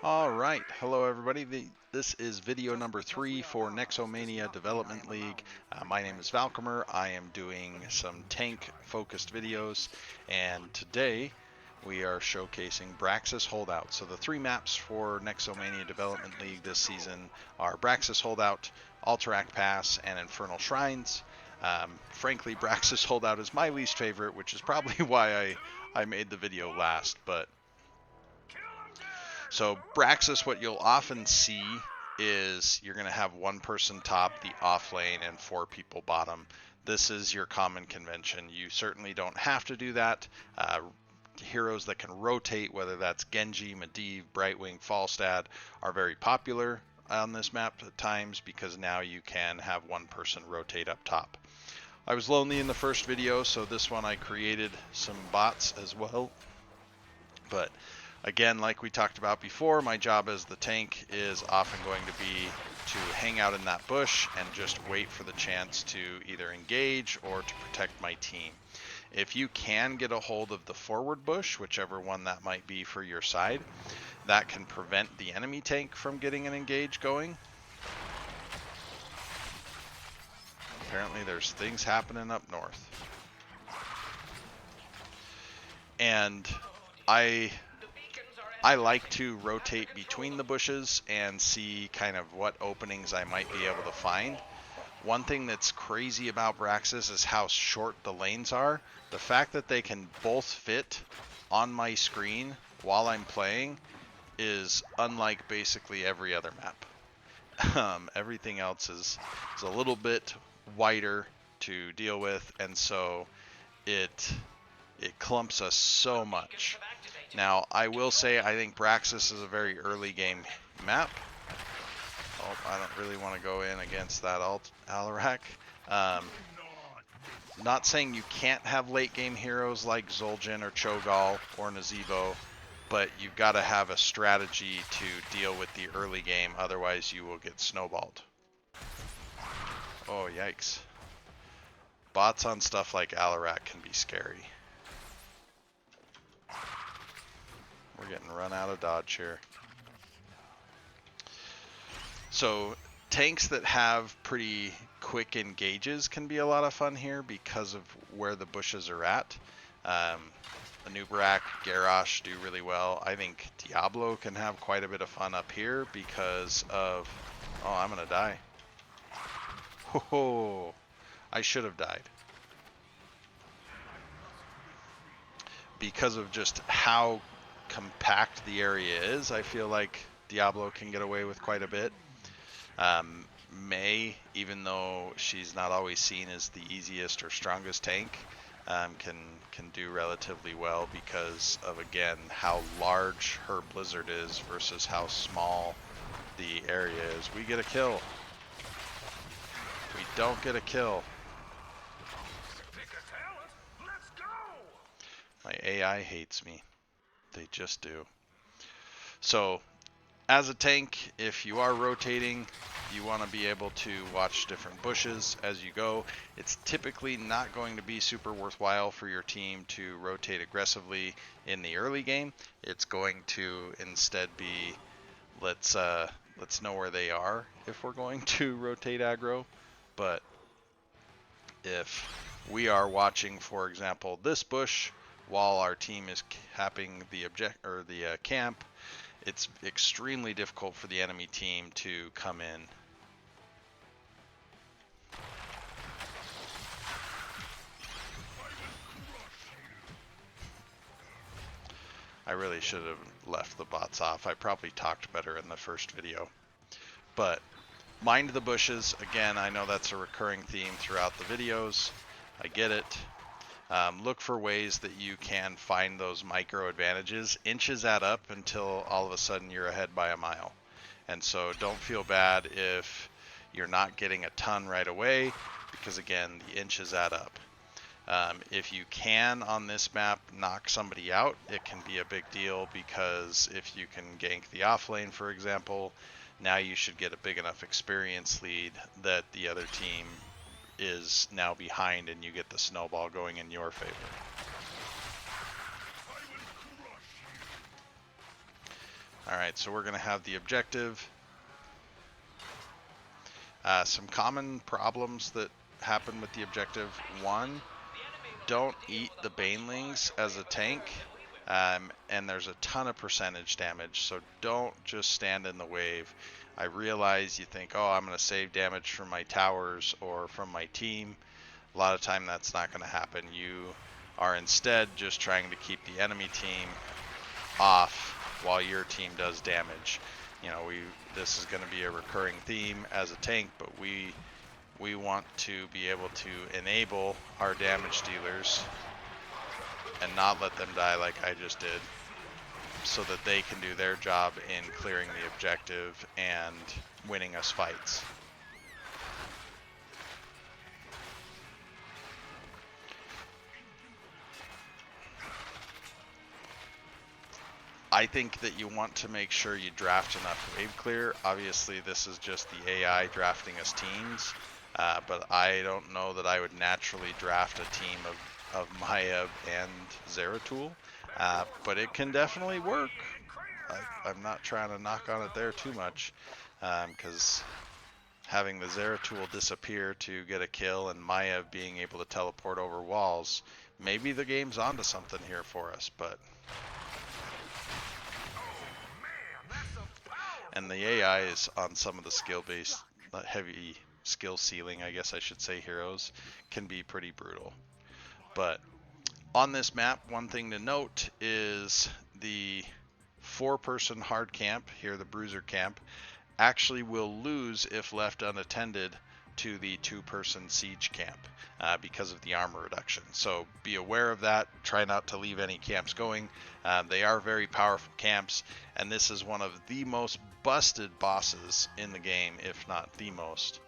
All right, hello everybody. This is video number 3 for Nexomania Development League. My name is Valcomer. I am doing some tank-focused videos, and today we are showcasing Braxis Holdout. So the 3 maps for Nexomania Development League this season are Braxis Holdout, Alterac Pass, and Infernal Shrines. Frankly, Braxis Holdout is my least favorite, which is probably why I made the video last, but so Braxis, what you'll often see is you're going to have one person top the off lane and 4 people bottom. This is your common convention. You certainly don't have to do that. Heroes that can rotate, whether that's Genji, Medivh, Brightwing, Falstad, are very popular on this map at times because now you can have one person rotate up top. I was lonely in the first video, so this one I created some bots as well. But again, like we talked about before, my job as the tank is often going to be to hang out in that bush and just wait for the chance to either engage or to protect my team. If you can get a hold of the forward bush, whichever one that might be for your side, that can prevent the enemy tank from getting an engage going. Apparently there's things happening up north. And I like to rotate between the bushes and see kind of what openings I might be able to find. One thing that's crazy about Braxis is how short the lanes are. The fact that they can both fit on my screen while I'm playing is unlike basically every other map. Everything else is a little bit wider to deal with, and so it clumps us so much. Now, I will say I think Braxis is a very early game map. Oh, I don't really want to go in against that Alterac. Not saying you can't have late game heroes like Zul'jin or Cho'Gall or Nazeebo, but you've got to have a strategy to deal with the early game, otherwise you will get snowballed. Oh, yikes. Bots on stuff like Alterac can be scary. We're getting run out of dodge here. So tanks that have pretty quick engages can be a lot of fun here because of where the bushes are at. Anubarak, Garrosh do really well. I think Diablo can have quite a bit of fun up here because of... Oh, I'm going to die. Oh, I should have died. Because of just how compact the area is, I feel like Diablo can get away with quite a bit. Mei, even though she's not always seen as the easiest or strongest tank, can do relatively well because of, again, how large her blizzard is versus how small the area is. We get a kill. We don't get a kill. My AI hates me. They just do. So, as a tank, if you are rotating, you want to be able to watch different bushes as you go. It's typically not going to be super worthwhile for your team to rotate aggressively in the early game. It's going to instead be, let's know where they are if we're going to rotate aggro. But if we are watching, for example, this bush while our team is capping the camp, it's extremely difficult for the enemy team to come in. I really should have left the bots off. I probably talked better in the first video. But mind the bushes. Again, I know that's a recurring theme throughout the videos. I get it. Look for ways that you can find those micro advantages. Inches add up until all of a sudden you're ahead by a mile. And so don't feel bad if you're not getting a ton right away, because again, the inches add up. If you can on this map knock somebody out, it can be a big deal, because if you can gank the off lane, for example, now you should get a big enough experience lead that the other team is now behind and you get the snowball going in your favor. Alright, so we're going to have the objective. Some common problems that happen with the objective. One, don't eat the banelings as a tank. And there's a ton of percentage damage, so don't just stand in the wave. I realize you think, oh, I'm going to save damage from my towers or from my team. A lot of time that's not going to happen. You are instead just trying to keep the enemy team off while your team does damage. You know, this is going to be a recurring theme as a tank, but we want to be able to enable our damage dealers and not let them die like I just did, so that they can do their job in clearing the objective and winning us fights. I think that you want to make sure you draft enough wave clear. Obviously, this is just the AI drafting us teams, but I don't know that I would naturally draft a team of Maya and Zeratul, but it can definitely work. I'm not trying to knock on it there too much, because having the Zeratul disappear to get a kill and Maya being able to teleport over walls, maybe the game's onto something here for us, but... And the AI is on some of the skill-based, heavy skill ceiling, I guess I should say, heroes, can be pretty brutal. But on this map, one thing to note is the 4-person hard camp, here the bruiser camp, actually will lose if left unattended to the 2-person siege camp because of the armor reduction. So be aware of that. Try not to leave any camps going. They are very powerful camps, and this is one of the most busted bosses in the game, if not the most.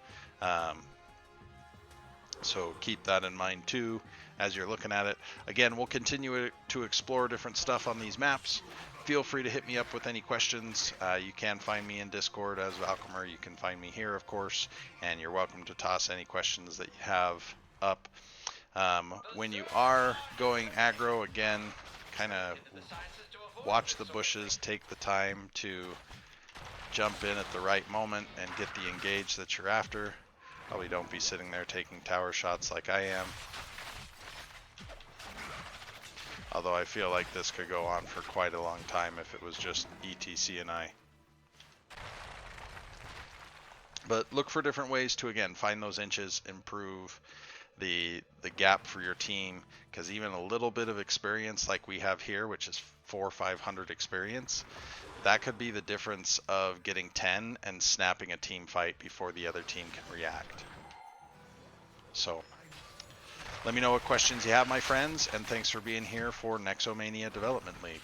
So keep that in mind too as you're looking at it. Again, we'll continue to explore different stuff on these maps. Feel free to hit me up with any questions. You can find me in Discord as Valcomer. You can find me here, of course, and you're welcome to toss any questions that you have up. When you are going aggro, again, kind of watch the bushes, take the time to jump in at the right moment and get the engage that you're after. Probably don't be sitting there taking tower shots like I am. Although I feel like this could go on for quite a long time if it was just ETC and I. But look for different ways to, again, find those inches, improve the gap for your team, because even a little bit of experience like we have here, which is 400 or 500 experience, that could be the difference of getting 10 and snapping a team fight before the other team can react. So let me know what questions you have, my friends, and thanks for being here for Nexomania Development League.